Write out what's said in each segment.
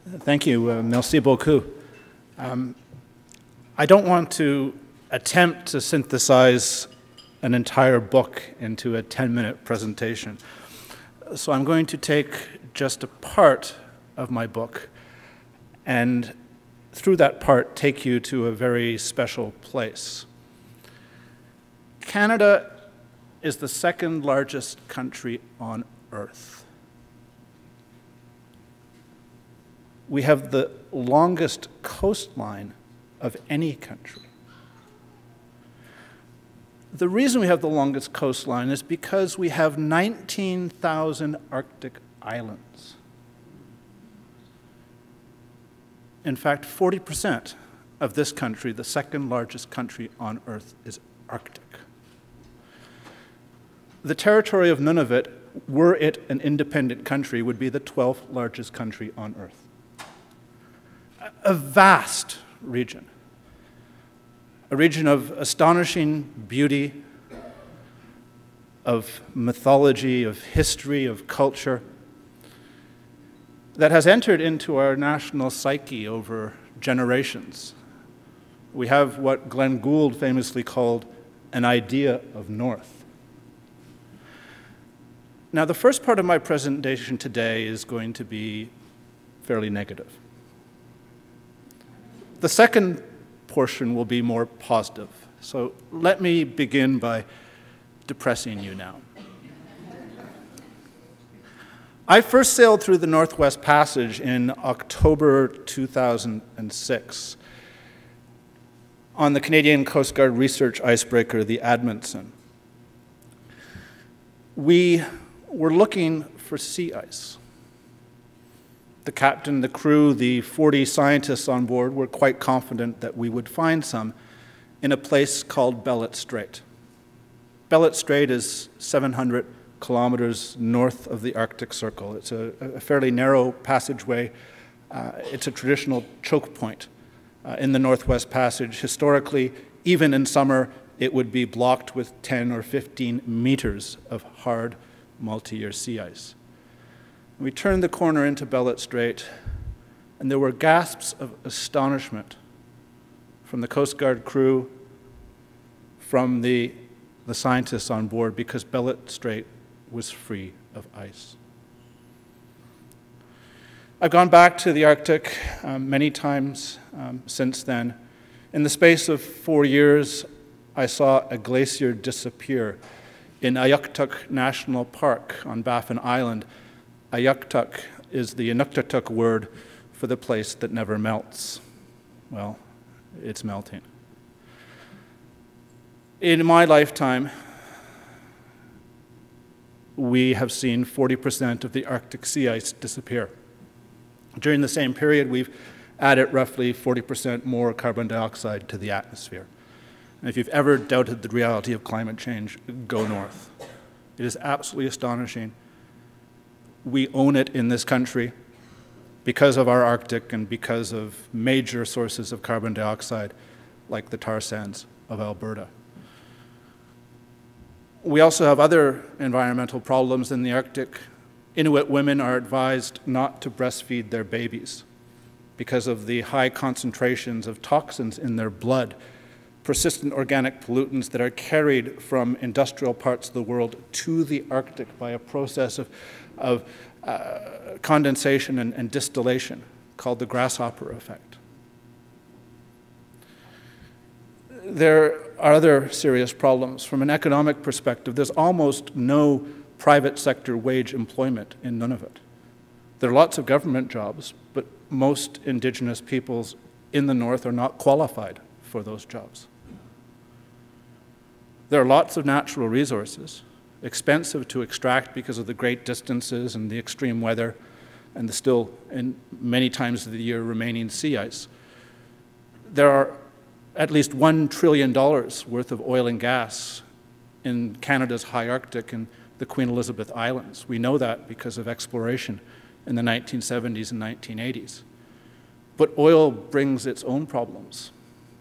Thank you. Merci beaucoup. I don't want to attempt to synthesize an entire book into a 10-minute presentation. So I'm going to take just a part of my book and through that part take you to a very special place. Canada is the second largest country on Earth. We have the longest coastline of any country. The reason we have the longest coastline is because we have 19,000 Arctic islands. In fact, 40% of this country, the second largest country on Earth, is Arctic. The territory of Nunavut, were it an independent country, would be the 12th largest country on Earth. A vast region. A region of astonishing beauty, of mythology, of history, of culture, that has entered into our national psyche over generations. We have what Glenn Gould famously called an idea of North. Now, the first part of my presentation today is going to be fairly negative. The second portion will be more positive. So let me begin by depressing you now. I first sailed through the Northwest Passage in October 2006 on the Canadian Coast Guard research icebreaker, the Amundsen. We were looking for sea ice. The captain, the crew, the 40 scientists on board were quite confident that we would find some in a place called Bellot Strait. Bellot Strait is 700 kilometers north of the Arctic Circle. It's a fairly narrow passageway. It's a traditional choke point in the Northwest Passage. Historically, even in summer, it would be blocked with 10 or 15 meters of hard multi-year sea ice. We turned the corner into Bellot Strait, and there were gasps of astonishment from the Coast Guard crew, from the scientists on board, because Bellot Strait was free of ice. I've gone back to the Arctic many times since then. In the space of 4 years, I saw a glacier disappear in Ayuktuk National Park on Baffin Island. Ayuktuk is the Inuktitut word for the place that never melts. Well, it's melting. In my lifetime, we have seen 40% of the Arctic sea ice disappear. During the same period, we've added roughly 40% more carbon dioxide to the atmosphere. And if you've ever doubted the reality of climate change, go north. It is absolutely astonishing. We own it in this country because of our Arctic and because of major sources of carbon dioxide like the tar sands of Alberta. We also have other environmental problems in the Arctic. Inuit women are advised not to breastfeed their babies because of the high concentrations of toxins in their blood, persistent organic pollutants that are carried from industrial parts of the world to the Arctic by a process of condensation and distillation called the grasshopper effect. There are other serious problems. From an economic perspective, there's almost no private sector wage employment in Nunavut. There are lots of government jobs, but most Indigenous peoples in the north are not qualified for those jobs. There are lots of natural resources, expensive to extract because of the great distances and the extreme weather and the still, in many times of the year, remaining sea ice. There are at least $1 trillion worth of oil and gas in Canada's high Arctic and the Queen Elizabeth Islands. We know that because of exploration in the 1970s and 1980s. But oil brings its own problems.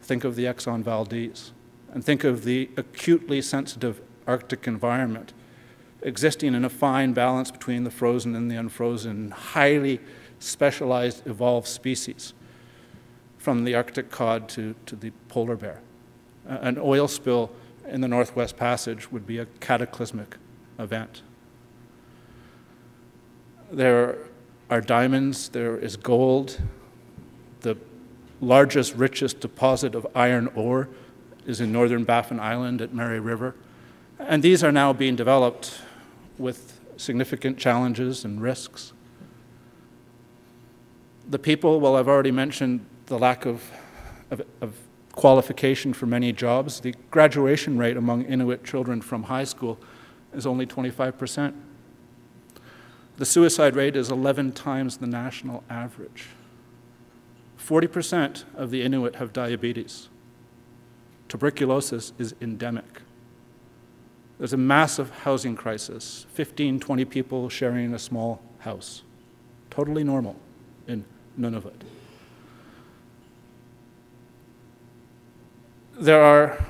Think of the Exxon Valdez, and think of the acutely sensitive Arctic environment existing in a fine balance between the frozen and the unfrozen, highly specialized evolved species, from the Arctic cod to the polar bear. An oil spill in the Northwest Passage would be a cataclysmic event. There are diamonds, there is gold. The largest, richest deposit of iron ore is in northern Baffin Island at Mary River. And these are now being developed with significant challenges and risks. The people, well, I've already mentioned the lack of qualification for many jobs. The graduation rate among Inuit children from high school is only 25%. The suicide rate is 11 times the national average. 40% of the Inuit have diabetes. Tuberculosis is endemic. There's a massive housing crisis, 15, 20 people sharing a small house. Totally normal in Nunavut. There are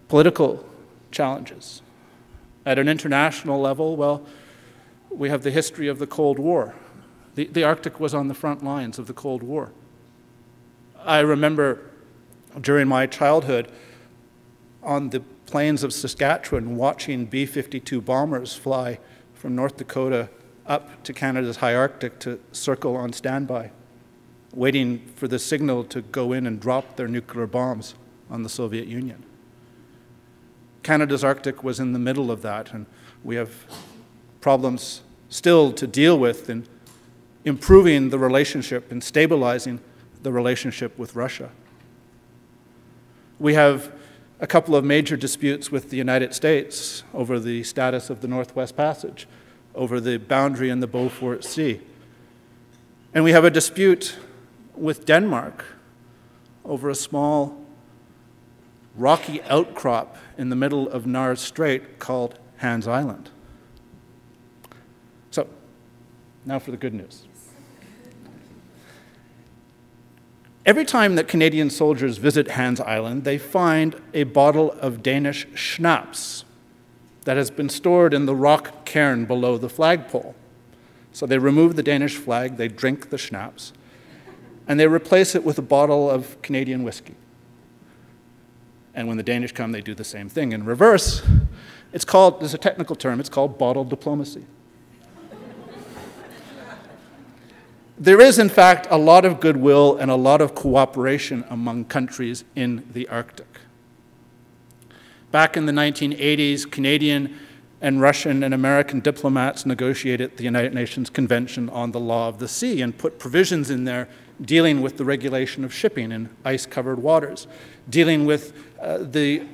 political challenges. At an international level, well, we have the history of the Cold War. The Arctic was on the front lines of the Cold War. I remember during my childhood on the plains of Saskatchewan watching B-52 bombers fly from North Dakota up to Canada's high Arctic to circle on standby, waiting for the signal to go in and drop their nuclear bombs on the Soviet Union. Canada's Arctic was in the middle of that, and we have problems still to deal with in improving the relationship and stabilizing the relationship with Russia. We have a couple of major disputes with the United States over the status of the Northwest Passage, over the boundary in the Beaufort Sea. And we have a dispute with Denmark over a small rocky outcrop in the middle of Nares Strait called Hans Island. So, now for the good news. Every time that Canadian soldiers visit Hans Island, they find a bottle of Danish schnapps that has been stored in the rock cairn below the flagpole. So they remove the Danish flag, they drink the schnapps, and they replace it with a bottle of Canadian whiskey. And when the Danish come, they do the same thing. In reverse, it's called, there's a technical term, it's called bottle diplomacy. There is, in fact, a lot of goodwill and a lot of cooperation among countries in the Arctic. Back in the 1980s, Canadian and Russian and American diplomats negotiated the United Nations Convention on the Law of the Sea and put provisions in there dealing with the regulation of shipping in ice-covered waters, dealing with the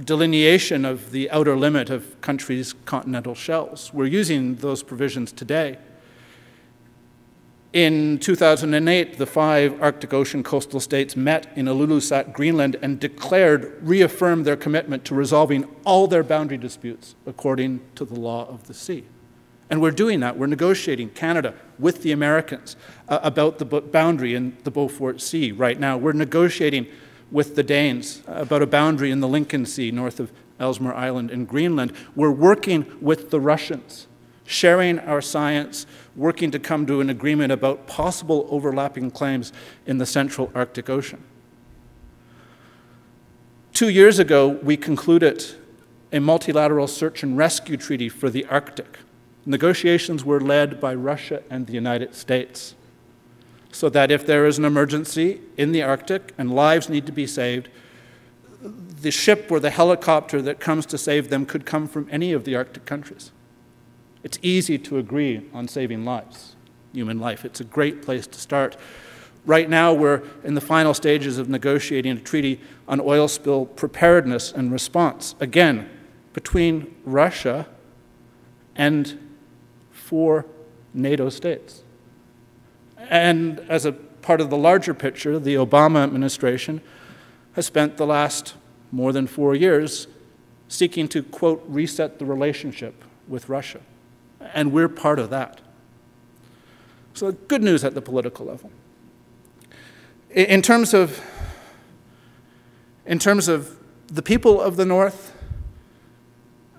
delineation of the outer limit of countries' continental shelves. We're using those provisions today. In 2008, the 5 Arctic Ocean coastal states met in Ilulissat, Greenland, and reaffirmed their commitment to resolving all their boundary disputes according to the law of the sea. And we're doing that. We're negotiating, Canada, with the Americans about the boundary in the Beaufort Sea right now. We're negotiating with the Danes about a boundary in the Lincoln Sea north of Ellesmere Island in Greenland. We're working with the Russians, sharing our science, working to come to an agreement about possible overlapping claims in the central Arctic Ocean. 2 years ago, we concluded a multilateral search and rescue treaty for the Arctic. Negotiations were led by Russia and the United States, so that if there is an emergency in the Arctic and lives need to be saved, the ship or the helicopter that comes to save them could come from any of the Arctic countries. It's easy to agree on saving lives, human life. It's a great place to start. Right now, we're in the final stages of negotiating a treaty on oil spill preparedness and response, again, between Russia and 4 NATO states. And as a part of the larger picture, the Obama administration has spent the last more than 4 years seeking to, quote, reset the relationship with Russia. And we're part of that. So good news at the political level. In terms of the people of the North,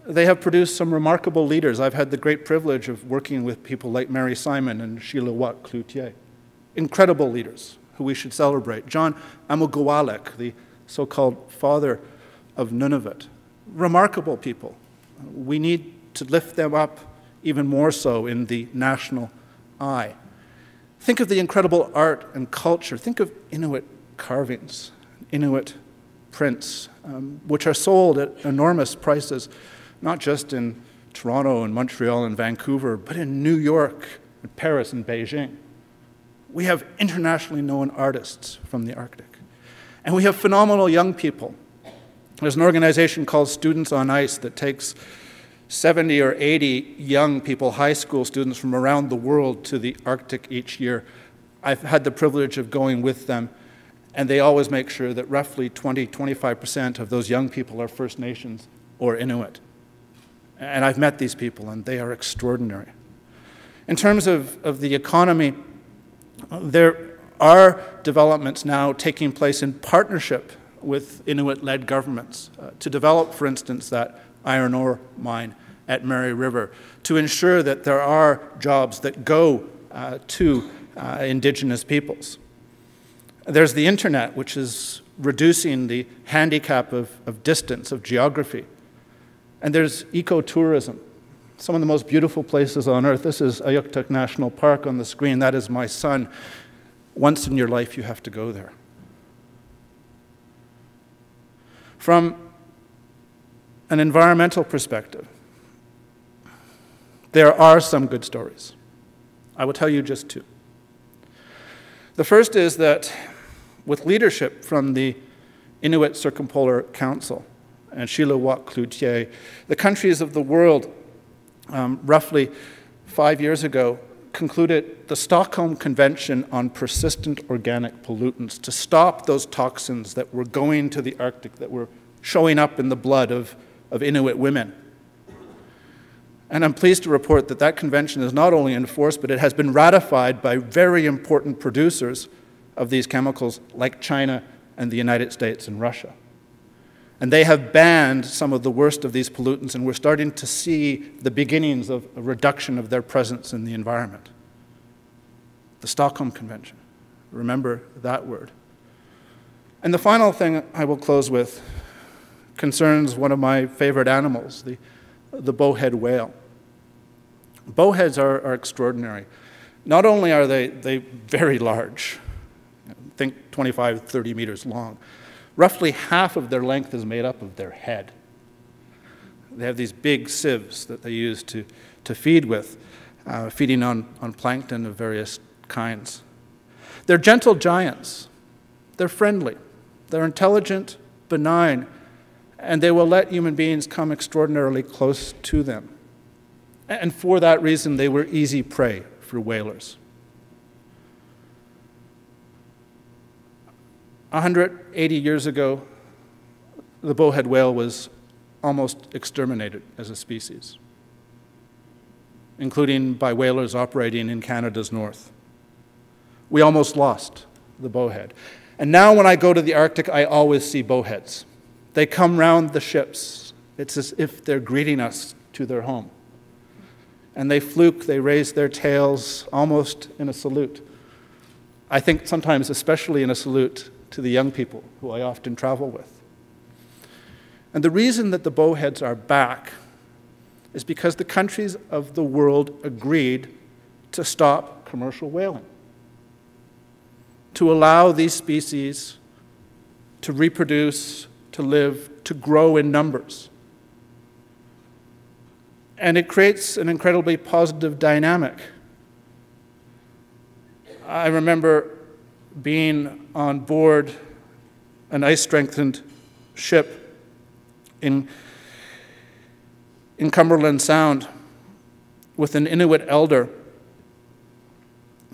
they have produced some remarkable leaders. I've had the great privilege of working with people like Mary Simon and Sheila Watt Cloutier. incredible leaders who we should celebrate. John Amugawalek, the so-called father of Nunavut. Remarkable people. We need to lift them up even more so in the national eye. Think of the incredible art and culture. Think of Inuit carvings, Inuit prints, which are sold at enormous prices, not just in Toronto and Montreal and Vancouver, but in New York, and Paris and Beijing. We have internationally known artists from the Arctic. And we have phenomenal young people. There's an organization called Students on Ice that takes 70 or 80 young people, high school students from around the world to the Arctic each year. I've had the privilege of going with them, and they always make sure that roughly 20–25% of those young people are First Nations or Inuit. And I've met these people, and they are extraordinary. In terms of the economy, there are developments now taking place in partnership with Inuit-led governments to develop, for instance, that iron ore mine at Mary River, to ensure that there are jobs that go to Indigenous peoples. There's the internet, which is reducing the handicap of distance, of geography. And there's ecotourism, some of the most beautiful places on earth. This is Ayuktuk National Park on the screen. That is my son. Once in your life, you have to go there. From an environmental perspective, there are some good stories. I will tell you just two. The first is that with leadership from the Inuit Circumpolar Council and Shilawak Cloutier, the countries of the world, roughly 5 years ago, concluded the Stockholm Convention on Persistent Organic Pollutants to stop those toxins that were going to the Arctic, that were showing up in the blood of Inuit women. And I'm pleased to report that that convention is not only enforced, but it has been ratified by very important producers of these chemicals like China and the United States and Russia. And they have banned some of the worst of these pollutants, and we're starting to see the beginnings of a reduction of their presence in the environment. The Stockholm Convention. Remember that word. And the final thing I will close with concerns one of my favorite animals, the bowhead whale. Bowheads are extraordinary. Not only are they very large, think 25, 30 meters long, roughly half of their length is made up of their head. They have these big sieves that they use to feed with, feeding on plankton of various kinds. They're gentle giants. They're friendly. They're intelligent, benign, and they will let human beings come extraordinarily close to them. And for that reason, they were easy prey for whalers. 180 years ago, the bowhead whale was almost exterminated as a species, including by whalers operating in Canada's north. We almost lost the bowhead. And now when I go to the Arctic, I always see bowheads. They come round the ships. It's as if they're greeting us to their home. And they fluke, they raise their tails almost in a salute. I think sometimes especially in a salute to the young people who I often travel with. And the reason that the bowheads are back is because the countries of the world agreed to stop commercial whaling, to allow these species to reproduce, to live, to grow in numbers. And it creates an incredibly positive dynamic. I remember being on board an ice-strengthened ship in Cumberland Sound with an Inuit elder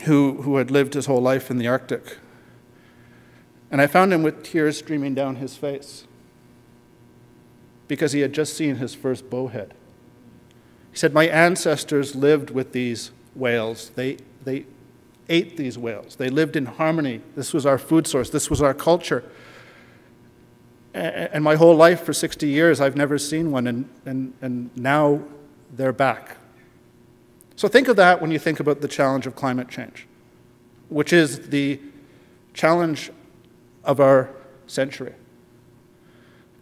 who had lived his whole life in the Arctic. And I found him with tears streaming down his face because he had just seen his first bowhead. He said, my ancestors lived with these whales. They ate these whales. They lived in harmony. This was our food source. This was our culture. And my whole life, for 60 years, I've never seen one, and now they're back. So think of that when you think about the challenge of climate change. which is the challenge of our century.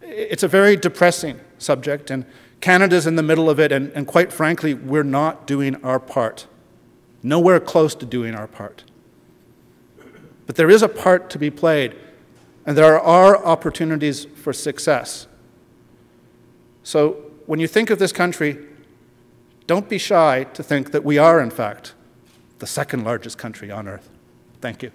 It's a very depressing subject, and Canada's in the middle of it, and quite frankly, we're not doing our part. Nowhere close to doing our part. But there is a part to be played, and there are opportunities for success. So when you think of this country, don't be shy to think that we are, in fact, the second largest country on earth. Thank you.